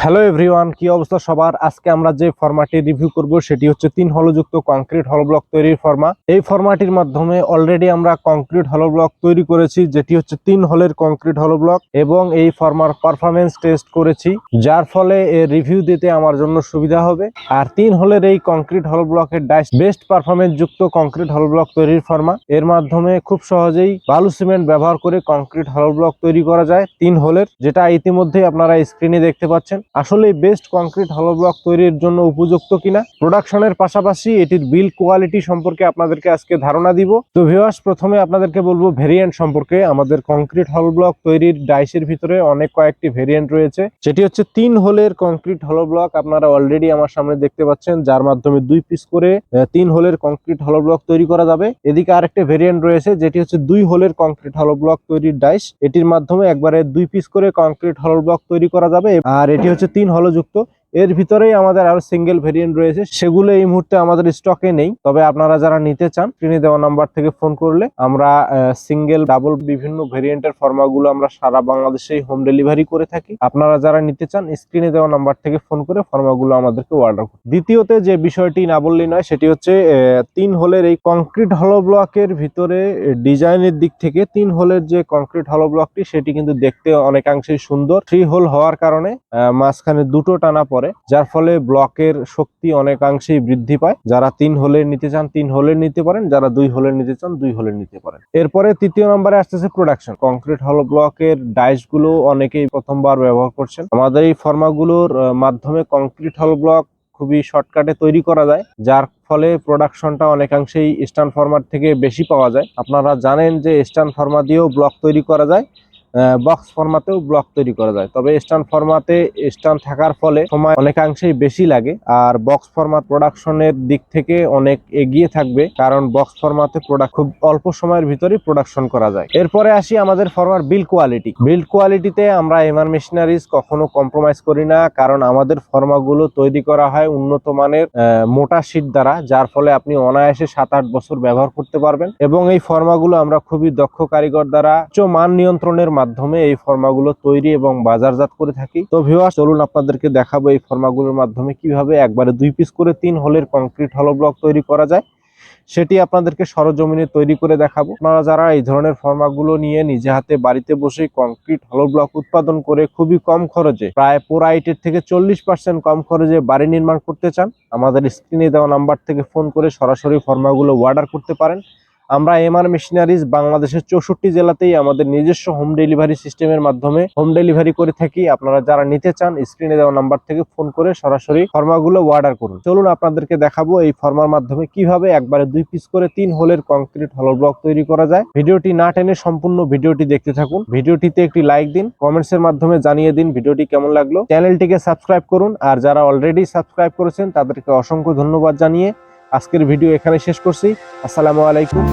Hello everyone, কি অবস্থা সবার? আজকে আমরা যে ফর্মাটি রিভিউ করব সেটি হচ্ছে 3 হলযুক্ত কংক্রিট হলো ব্লক তৈরির ফর্মা। এই ফর্মাটির মাধ্যমে অলরেডি আমরা কংক্রিট হলো ব্লক তৈরি করেছি, যেটি হচ্ছে 3 হলের কংক্রিট হলো ব্লক, এবং এই ফর্মার পারফরমেন্স টেস্ট করেছি, যার ফলে এর রিভিউ দিতে আমার জন্য সুবিধা হবে। আর 3 হলের এই কংক্রিট হলো ব্লকের ডাইস বেস্ট পারফরমেন্স যুক্ত কংক্রিট হলো ব্লক তৈরির ফর্মা। এর মাধ্যমে খুব সহজেই বালু সিমেন্ট ব্যবহার করে কংক্রিট হলো ব্লক তৈরি করা যায় 3 হলের, যেটা ইতিমধ্যে আপনারা স্ক্রিনে দেখতে পাচ্ছেন। আসলে বেস্ট কংক্রিট হলো ব্লক তৈরির জন্য উপযুক্ত কিনা, প্রোডাকশনের পাশাপাশি এটির বিল্ড কোয়ালিটি সম্পর্কে আপনাদেরকে আজকে ধারণা দিব। তো ভিউয়ার্স, প্রথমে আপনাদেরকে বলবো ভেরিয়েন্ট সম্পর্কে। আমাদের কংক্রিট হলো ব্লক তৈরির ডাইসের ভিতরে অনেক কয়েকটি ভেরিয়েন্ট রয়েছে, যেটি হচ্ছে 3 হোলের কংক্রিট হলো ব্লক। আপনারা অলরেডি আমার সামনে দেখতে পাচ্ছেন, যার মাধ্যমে 2 পিস করে 3 হোলের কংক্রিট হলো ব্লক তৈরি করা যাবে। এদিকে আরেকটা ভেরিয়েন্ট রয়েছে, যেটি হচ্ছে 2 হোলের কংক্রিট হলো ব্লক তৈরির ডাইস। এটির মাধ্যমে একবারে 2 পিস করে কংক্রিট হলো ব্লক তৈরি করা যাবে, আর এটি হচ্ছে 3 হলো যুক্ত। এর ভিতরেই আমাদের আরো সিঙ্গেল ভেরিয়েন্ট রয়েছে, সেগুলো এই মুহূর্তে আমাদের স্টকে নেই। তবে আপনারা যারা নিতে চান, স্ক্রিনে দেওয়া নাম্বার থেকে ফোন করলে আমরা সিঙ্গেল, ডাবল বিভিন্ন ভেরিয়েন্টের ফর্মাগুলো আমরা সারা বাংলাদেশেই হোম ডেলিভারি করে থাকি। আপনারা যারা নিতে চান, স্ক্রিনে দেওয়া নাম্বার থেকে ফোন করে ফর্মাগুলো আমাদেরকে অর্ডার করুন। দ্বিতীয়তে যে বিষয়টি না বললেই নয়, সেটি হচ্ছে 3 হোলের এই কংক্রিট হলো ব্লকের ভিতরে ডিজাইনের দিক থেকে 3 হোলের যে কংক্রিট হলো ব্লকটি, সেটি কিন্তু দেখতে অনেকাংশেই সুন্দর। 3 হোল হওয়ার কারণে মাঝখানে দুটো টানা পড়ে, যার ফলে ব্লকের শক্তি অনেকাংশেই বৃদ্ধি পায়। যারা 3 হোলের নিতে চান 3 হোলের নিতে পারেন, যারা 2 হোলের নিতে চান 2 হোলের নিতে পারেন। এরপরে তৃতীয় নম্বরে আসতেছে প্রোডাকশন। কংক্রিট হলো ব্লকের ডাইস গুলো অনেকেই প্রথমবার ব্যবহার করছেন। আমাদের এই ফর্মাগুলোর মাধ্যমে কংক্রিট হলো ব্লক খুবই শর্টকাটে তৈরি করা যায়, যার ফলে প্রোডাকশনটা অনেকাংশেই স্ট্যান্ড ফর্মার থেকে বেশি পাওয়া যায়। আপনারা জানেন যে স্ট্যান্ড ফর্মা দিয়েও ব্লক তৈরি করা যায়, বক্স ফরম্যাটেও ব্লক তৈরি করা যায়। তবে স্ট্যান্ড ফরম্যাটে স্ট্যান্ড থাকার ফলে সময় অনেকাংশেই বেশি লাগে, আর বক্স ফরম্যাট প্রোডাকশনের দিক থেকে অনেক এগিয়ে থাকবে, কারণ বক্স ফরম্যাটে প্রোডাক্ট খুব অল্প সময়ের ভিতরেই প্রোডাকশন করা যায়। এরপরে আসি আমাদের ফর্মার বিল্ড কোয়ালিটি। বিল্ড কোয়ালিটিতে আমরা এমআর মেশিনারিজ কখনো কম্প্রোমাইজ করি না, কারণ আমাদের ফর্মাগুলো তৈরি করা হয় উন্নত মানের মোটা শীট দ্বারা, যার ফলে আপনি অনায়াসে 7-8 বছর ব্যবহার করতে পারবেন। এবং এই ফর্মাগুলো আমরা খুবই দক্ষ কারিগর দ্বারা উচ্চ মান নিয়ন্ত্রণের মাধ্যমে এই ফর্মাগুলো তৈরি এবং বাজারজাত করে থাকি। তো ভিউয়ার্স, চলুন আপনাদেরকে দেখাবো এই ফর্মাগুলোর মাধ্যমে কিভাবে একবারে 2 পিস করে 3 হোলের কংক্রিট হলো ব্লক তৈরি করা যায়, সেটি আপনাদেরকে সরজমিনে তৈরি করে দেখাবো। আপনারা যারা এই ধরনের ফর্মাগুলো নিয়ে নিজে হাতে বাড়িতে বসে কংক্রিট হলো ব্লক উৎপাদন করে খুবই কম খরচে, প্রায় 4 থেকে 40% কম খরচে বাড়ি নির্মাণ করতে চান, আমাদের স্ক্রিনে দেওয়া নাম্বার থেকে ফোন করে সরাসরি ফর্মাগুলো অর্ডার করতে পারেন। আমরা এমআর মেশিনারিজ বাংলাদেশের 64 জেলাতেই আমাদের নিজস্ব হোম ডেলিভারি সিস্টেমের মাধ্যমে হোম ডেলিভারি করে থাকি। আপনারা যারা নিতে চান, স্ক্রিনে দেওয়া নাম্বার থেকে ফোন করে সরাসরি ফর্মাগুলো অর্ডার করুন। চলুন আপনাদেরকে দেখাবো এই ফর্মার মাধ্যমে কিভাবে একবারে 2 পিস করে 3 হোলের কংক্রিট হলো ব্লক তৈরি করা যায়। ভিডিওটি না টেনে সম্পূর্ণ ভিডিওটি দেখতে থাকুন। ভিডিওটিতে একটি লাইক দিন, কমেন্টসের মাধ্যমে জানিয়ে দিন ভিডিওটি কেমন লাগলো। চ্যানেলটিকে সাবস্ক্রাইব করুন, আর যারা অলরেডি সাবস্ক্রাইব করেছেন তাদেরকে অসংখ্য ধন্যবাদ জানিয়ে আজকের ভিডিও এখানে শেষ করছি। আসসালামু আলাইকুম।